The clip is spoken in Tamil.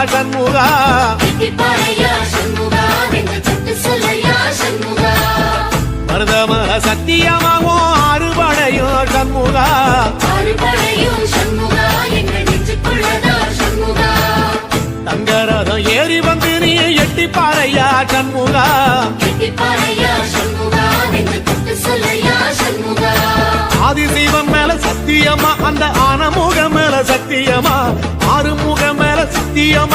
சண்முகா மருதமர சத்தியமாவும் அறுபடையும் சண்முகா தங்கரதம் ஏறி வந்து நீ எட்டி பாறையா சண்முகா ஆதிசைவம் மேல சத்தியமா அந்த ஆனமுகம் மேல சத்தியமா ஆறுமுகம் மேல சத்தியமா